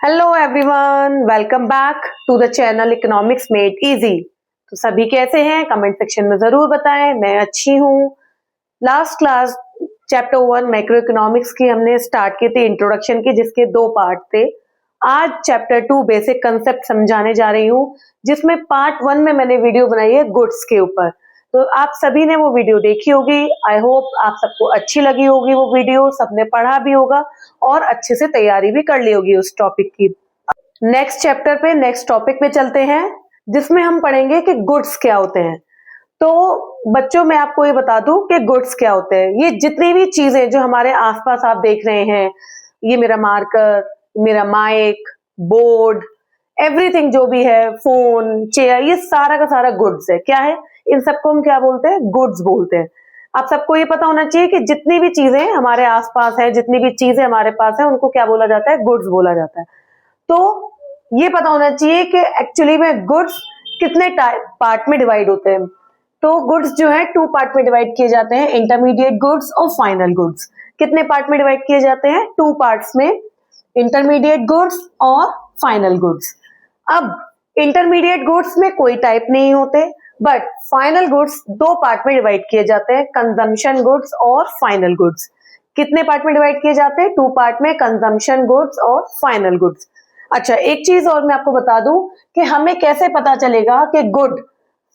Hello everyone, welcome back to the channel economics made easy. तो सभी कैसे हैं कमेंट सेक्शन में जरूर बताएं। मैं अच्छी हूँ। Last class chapter 1 macro economics की हमने स्टार्ट की थी, इंट्रोडक्शन की, जिसके 2 पार्ट थे। आज चैप्टर 2 बेसिक कंसेप्ट समझाने जा रही हूँ, जिसमें पार्ट 1 में मैंने वीडियो बनाई है गुड्स के ऊपर। तो आप सभी ने वो वीडियो देखी होगी। आई होप आप सबको अच्छी लगी होगी वो वीडियो, सबने पढ़ा भी होगा और अच्छे से तैयारी भी कर ली होगी उस टॉपिक की। नेक्स्ट चैप्टर पे, नेक्स्ट टॉपिक पे चलते हैं, जिसमें हम पढ़ेंगे कि गुड्स क्या होते हैं। तो बच्चों, मैं आपको ये बता दूं कि गुड्स क्या होते हैं। ये जितनी भी चीजें जो हमारे आसपास आप देख रहे हैं, ये मेरा मार्कर, मेरा माइक, बोर्ड, एवरीथिंग जो भी है, फोन, चेयर, ये सारा का सारा गुड्स है। क्या है? इन सबको हम क्या बोलते हैं? गुड्स बोलते हैं। आप सबको ये पता होना चाहिए कि जितनी भी चीजें हमारे आसपास है, जितनी भी चीजें हमारे पास है, उनको क्या बोला जाता है? गुड्स बोला जाता है। तो ये पता होना चाहिए कि एक्चुअली में गुड्स कितने पार्ट में डिवाइड होते हैं। तो गुड्स जो है 2 पार्ट में डिवाइड किए जाते हैं, इंटरमीडिएट गुड्स और फाइनल गुड्स। कितने पार्ट में डिवाइड किए जाते हैं? 2 पार्ट्स में, इंटरमीडिएट गुड्स और फाइनल गुड्स। अब इंटरमीडिएट गुड्स में कोई टाइप नहीं होते, बट फाइनल गुड्स 2 पार्ट में डिवाइड किए जाते हैं, कंजम्पशन गुड्स और फाइनल गुड्स। कितने पार्ट में डिवाइड किए जाते हैं? 2 पार्ट में, कंजम्पशन गुड्स और फाइनल गुड्स। अच्छा, एक चीज और मैं आपको बता दूं कि हमें कैसे पता चलेगा कि गुड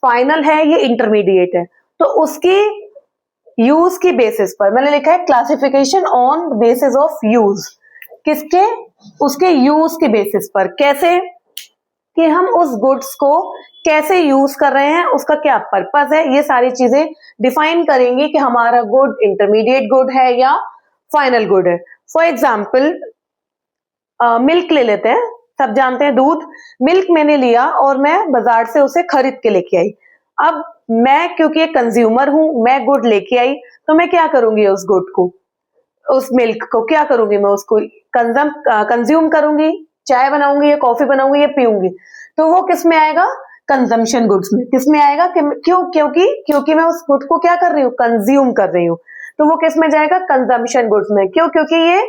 फाइनल है ये इंटरमीडिएट है। तो उसकी यूज की बेसिस पर मैंने लिखा है classification on basis of use. किसके? उसके यूज के बेसिस पर। कैसे? कि हम उस गुड्स को कैसे यूज कर रहे हैं, उसका क्या पर्पस है, ये सारी चीजें डिफाइन करेंगे कि हमारा गुड इंटरमीडिएट गुड है या फाइनल गुड है। फॉर एग्जाम्पल, मिल्क ले लेते हैं। सब जानते हैं दूध। मिल्क मैंने लिया और मैं बाजार से उसे खरीद के लेके आई। अब मैं, क्योंकि एक कंज्यूमर हूं, मैं गुड लेके आई, तो मैं क्या करूंगी? उस गुड को, उस मिल्क को क्या करूंगी? मैं उसको कंज्यूम करूंगी, चाय बनाऊंगी या कॉफी बनाऊंगी या पीऊंगी। तो वो किस में आएगा? कंजम्पशन गुड्स में। किस में आएगा? क्योंकि मैं उस गुड को क्या कर रही हूँ? कंज्यूम कर रही हूँ। तो वो किस में जाएगा? कंजम्पशन गुड्स में। क्यों? क्योंकि ये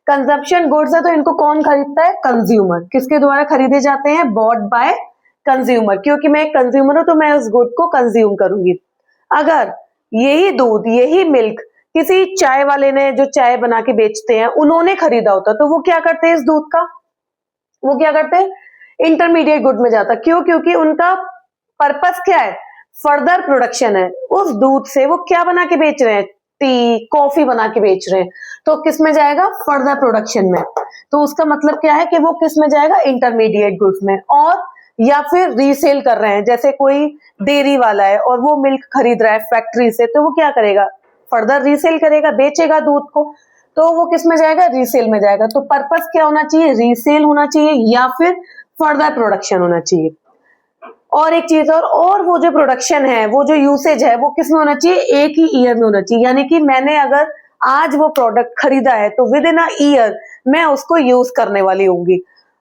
कंजम्पशन गुड्स है, तो इनको कौन खरीदता है? कंज्यूमर। किसके द्वारा खरीदे जाते हैं? Bought by consumer. क्योंकि मैं एक कंज्यूमर हूं, तो मैं उस गुड को कंज्यूम करूंगी। अगर यही दूध, यही मिल्क किसी चाय वाले ने, जो चाय बना के बेचते हैं, उन्होंने खरीदा होता, तो वो क्या करते हैं? इस दूध का वो क्या करते हैं? इंटरमीडिएट गुड में जाता। क्यों? क्योंकि उनका पर्पस क्या है? फर्दर प्रोडक्शन है। उस दूध से वो क्या बना के बेच रहे हैं? टी, कॉफी बना के बेच रहे हैं। तो किस में जाएगा? फर्दर प्रोडक्शन में। तो उसका मतलब क्या है कि वो किस में जाएगा? इंटरमीडिएट गुड्स में। और या फिर रीसेल कर रहे हैं, जैसे कोई डेयरी वाला है और वो मिल्क खरीद रहा है फैक्ट्री से, तो वो क्या करेगा? फर्दर रीसेल करेगा, बेचेगा दूध को। तो वो किस में जाएगा? रीसेल में जाएगा। तो पर्पस क्या होना चाहिए? रीसेल होना चाहिए या फिर फर्दर प्रोडक्शन होना चाहिए। और एक चीज और वो जो प्रोडक्शन है, वो जो यूसेज है, वो किस में होना चाहिए? एक ही ईयर में होना चाहिए। यानी कि मैंने अगर आज वो प्रोडक्ट खरीदा है, तो विद इन अ ईयर मैं उसको यूज करने वाली होंगी।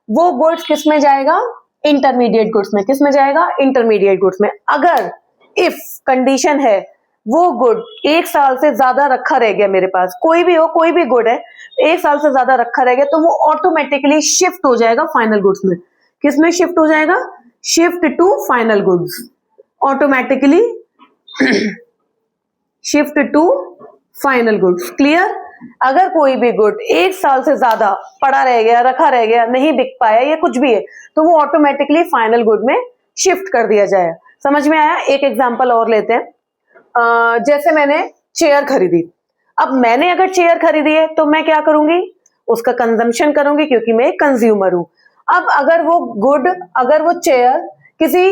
वो गुड्स किस में जाएगा? इंटरमीडिएट गुड्स में। किस में जाएगा? इंटरमीडिएट गुड्स में। अगर इफ कंडीशन है, वो गुड 1 साल से ज्यादा रखा रह गया मेरे पास, कोई भी हो, कोई भी गुड है, 1 साल से ज्यादा रखा रह गया, तो वो ऑटोमेटिकली शिफ्ट हो जाएगा फाइनल गुड्स में। किस में शिफ्ट हो जाएगा? Shift to final goods. Automatically shift to final goods. Clear? अगर कोई भी गुड 1 साल से ज्यादा पड़ा रह गया, रखा रह गया, नहीं बिक पाया या कुछ भी है, तो वो ऑटोमेटिकली फाइनल गुड में शिफ्ट कर दिया जाए। समझ में आया? एक एग्जांपल और लेते हैं। जैसे मैंने चेयर खरीदी। अब मैंने अगर चेयर खरीदी है, तो मैं क्या करूंगी? उसका कंजम्पशन करूंगी, क्योंकि मैं एक कंज्यूमर हूं। अब अगर वो गुड, अगर वो चेयर किसी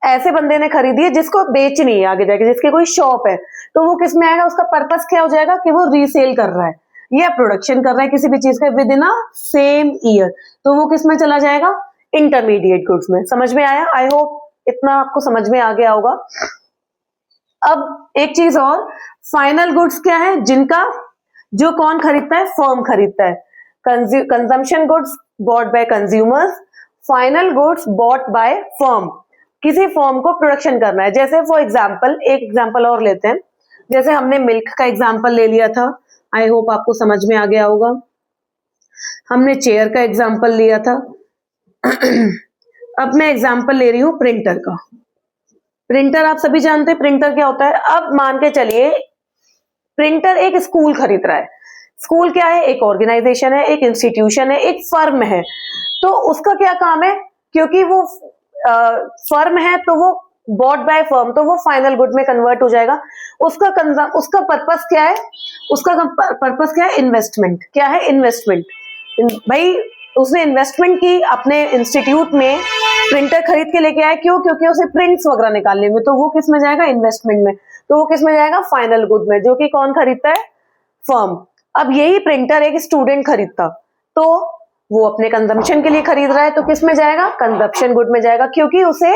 ऐसे बंदे ने खरीदी है जिसको बेचनी है आगे जाके, जिसकी कोई शॉप है, तो वो किस में आएगा? उसका पर्पस क्या हो जाएगा? कि वो रीसेल कर रहा है या प्रोडक्शन कर रहा है किसी भी चीज का with in a same year. तो वो किस में चला जाएगा? इंटरमीडिएट गुड्स में। समझ में आया? आई होप इतना आपको समझ में आ गया होगा। अब एक चीज और, फाइनल गुड्स क्या है? जिनका, जो कौन खरीदता है? फर्म खरीदता है। Consumption goods bought by consumers, final goods bought by firm. किसी फर्म को प्रोडक्शन करना है। जैसे फॉर एग्जांपल, एक एग्जांपल और लेते हैं। जैसे हमने मिल्क का एग्जांपल ले लिया था, आई होप आपको समझ में आ गया होगा। हमने चेयर का एग्जांपल लिया था। अब मैं एग्जांपल ले रही हूँ प्रिंटर का। प्रिंटर आप सभी जानते हैं प्रिंटर क्या होता है। अब मान के चलिए प्रिंटर एक स्कूल खरीद रहा है। स्कूल क्या है? एक ऑर्गेनाइजेशन है, एक इंस्टीट्यूशन है, एक फर्म है। तो उसका क्या काम है? क्योंकि वो फर्म है तो वो बॉट बाय फर्म, तो वो फाइनल गुड में कन्वर्ट हो जाएगा। उसका पर्पस क्या है? उसका पर्पस क्या है? इन्वेस्टमेंट। क्या है? इन्वेस्टमेंट। भाई उसने इन्वेस्टमेंट की अपने इंस्टीट्यूट में, प्रिंटर खरीद के लेके आया। क्यों? क्योंकि उसे प्रिंट्स वगैरह निकालने में। तो वो किस में जाएगा? इन्वेस्टमेंट में। तो वो किस में जाएगा? फाइनल गुड में, जो कि कौन खरीदता है? फर्म। अब यही प्रिंटर एक स्टूडेंट खरीदता तो वो अपने कंजम्पशन के लिए खरीद रहा है, तो किस में जाएगा? कंजप्शन गुड में जाएगा, क्योंकि उसे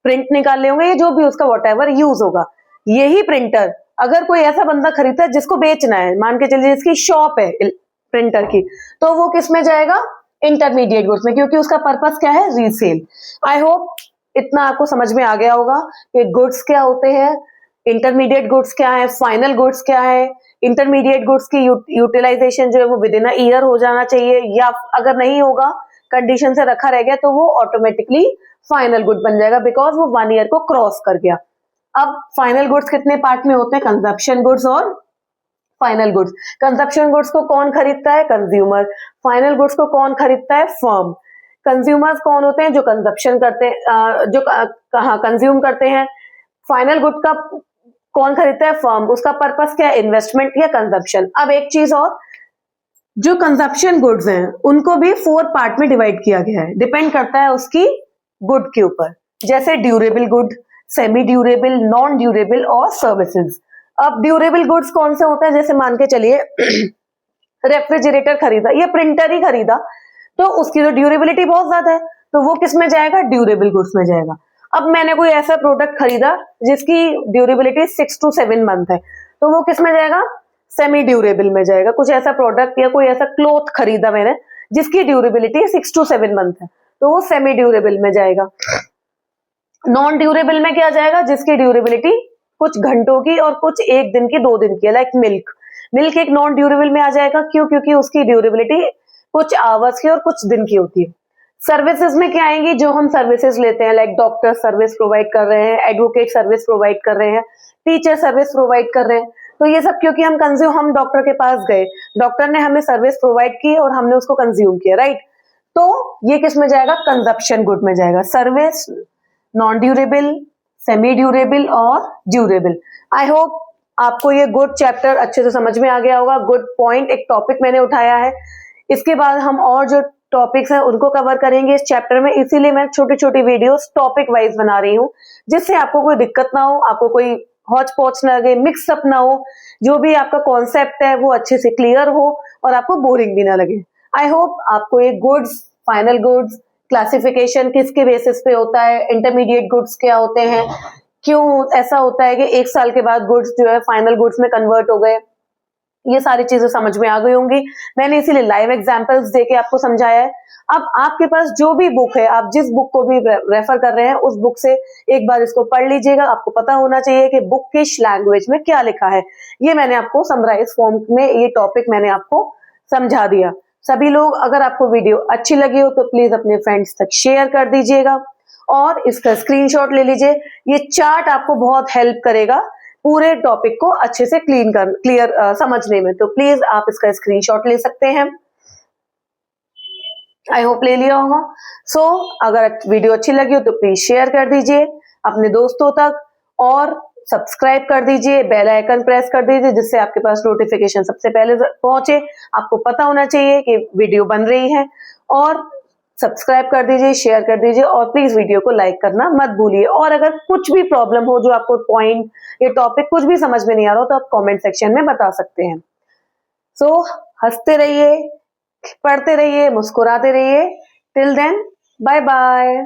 प्रिंट निकालने होंगे, ये जो भी उसका व्हाटएवर यूज होगा। यही प्रिंटर अगर कोई ऐसा बंदा खरीदता है जिसको बेचना है, मान के चलिए जिसकी शॉप है प्रिंटर की, तो वो किस में जाएगा? इंटरमीडिएट गुड्स में, क्योंकि उसका पर्पस क्या है? रीसेल। आई होप इतना आपको समझ में आ गया होगा कि गुड्स क्या होते हैं, इंटरमीडिएट गुड्स क्या है, फाइनल गुड्स क्या है। इंटरमीडिएट गुड्स की यूटिलाइजेशन जो है वो विद इन अ ईयर हो जाना चाहिए, या अगर नहीं होगा, कंडीशन से रखा रह गया, तो वो ऑटोमेटिकली फाइनल गुड बन जाएगा, बिकॉज वो 1 ईयर को क्रॉस कर गया। अब फाइनल गुड्स कितने पार्ट में होते हैं? कंजप्शन गुड्स और फाइनल गुड्स। कंजप्शन गुड्स को कौन खरीदता है? कंज्यूमर। फाइनल गुड्स को कौन खरीदता है? फर्म। कंज्यूमर्स कौन होते हैं? जो कंजप्शन करते हैं, जो कंज्यूम करते हैं। फाइनल गुड का कौन खरीदता है? फर्म। उसका पर्पस क्या है? इन्वेस्टमेंट या कंजप्शन। अब एक चीज और, जो कंजप्शन गुड्स हैं उनको भी 4 पार्ट में डिवाइड किया गया है, डिपेंड करता है उसकी गुड के ऊपर। जैसे durable good, semi durable, non durable और सर्विसेज। अब ड्यूरेबल गुड्स कौन से होते हैं? जैसे मान के चलिए रेफ्रिजरेटर खरीदा या प्रिंटर ही खरीदा, तो उसकी तो ड्यूरेबिलिटी बहुत ज्यादा है, तो वो किस में जाएगा? ड्यूरेबल गुड्स में जाएगा। अब मैंने कोई ऐसा प्रोडक्ट खरीदा जिसकी ड्यूरेबिलिटी 6 to 7 मंथ है, तो वो किस में जाएगा? सेमी ड्यूरेबल में जाएगा। कुछ ऐसा प्रोडक्ट या कोई ऐसा क्लॉथ खरीदा मैंने जिसकी ड्यूरेबिलिटी 6 to 7 मंथ है, तो वो सेमी ड्यूरेबल में जाएगा। नॉन ड्यूरेबल में क्या जाएगा? जिसकी ड्यूरेबिलिटी कुछ घंटों की और कुछ 1 दिन की, 2 दिन की है, लाइक मिल्क एक नॉन ड्यूरेबल में आ जाएगा। क्यों? क्योंकि उसकी ड्यूरेबिलिटी कुछ आवर्स की और कुछ दिन की होती है। सर्विसेज में क्या आएंगी? जो हम सर्विसेज लेते हैं, लाइक डॉक्टर सर्विस प्रोवाइड कर रहे हैं, एडवोकेट सर्विस प्रोवाइड कर रहे हैं, टीचर सर्विस प्रोवाइड कर रहे हैं। तो ये सब क्योंकि हम डॉक्टर के पास गए, डॉक्टर ने हमें सर्विस प्रोवाइड की और हमने उसको कंज्यूम किया, राइट? तो ये किस में जाएगा? कंजप्शन गुड में जाएगा। Service, non durable, semi durable और ड्यूरेबल। आई होप आपको ये गुड चैप्टर अच्छे से समझ में आ गया होगा। गुड पॉइंट, एक टॉपिक मैंने उठाया है। इसके बाद हम और जो टॉपिक्स हैं उनको कवर करेंगे इस चैप्टर में, इसीलिए मैं छोटी छोटी वीडियोस टॉपिक वाइज बना रही हूँ, जिससे आपको कोई दिक्कत ना हो, आपको कोई हौच पौच ना लगे, मिक्सअप ना हो, जो भी आपका कॉन्सेप्ट है वो अच्छे से क्लियर हो और आपको बोरिंग भी ना लगे। आई होप आपको ये गुड्स, फाइनल गुड्स, क्लासिफिकेशन किसके बेसिस पे होता है, इंटरमीडिएट गुड्स क्या होते हैं, क्यों ऐसा होता है कि 1 साल के बाद गुड्स जो है फाइनल गुड्स में कन्वर्ट हो गए, ये सारी चीजें समझ में आ गई होंगी। मैंने इसीलिए लाइव एग्जांपल्स देके आपको समझाया है। अब आपके पास जो भी बुक है, आप जिस बुक को भी रेफर कर रहे हैं, उस बुक से एक बार इसको पढ़ लीजिएगा। आपको पता होना चाहिए कि बुक किस लैंग्वेज में क्या लिखा है। ये मैंने आपको समराइज फॉर्म में ये टॉपिक मैंने आपको समझा दिया। सभी लोग, अगर आपको वीडियो अच्छी लगी हो तो प्लीज अपने फ्रेंड्स तक शेयर कर दीजिएगा और इसका स्क्रीनशॉट ले लीजिए। ये चार्ट आपको बहुत हेल्प करेगा पूरे टॉपिक को अच्छे से क्लियर समझने में, तो प्लीज आप इसका स्क्रीनशॉट ले सकते हैं। आई होप ले लिया होगा। सो अगर वीडियो अच्छी लगी हो तो प्लीज शेयर कर दीजिए अपने दोस्तों तक और सब्सक्राइब कर दीजिए, बेल आइकन प्रेस कर दीजिए, जिससे आपके पास नोटिफिकेशन सबसे पहले पहुंचे। आपको पता होना चाहिए कि वीडियो बन रही है, और सब्सक्राइब कर दीजिए, शेयर कर दीजिए और प्लीज वीडियो को लाइक करना मत भूलिए। और अगर कुछ भी प्रॉब्लम हो, जो आपको पॉइंट या टॉपिक कुछ भी समझ में नहीं आ रहा हो, तो आप कमेंट सेक्शन में बता सकते हैं। सो हंसते रहिए, पढ़ते रहिए, मुस्कुराते रहिए। Till then, bye bye.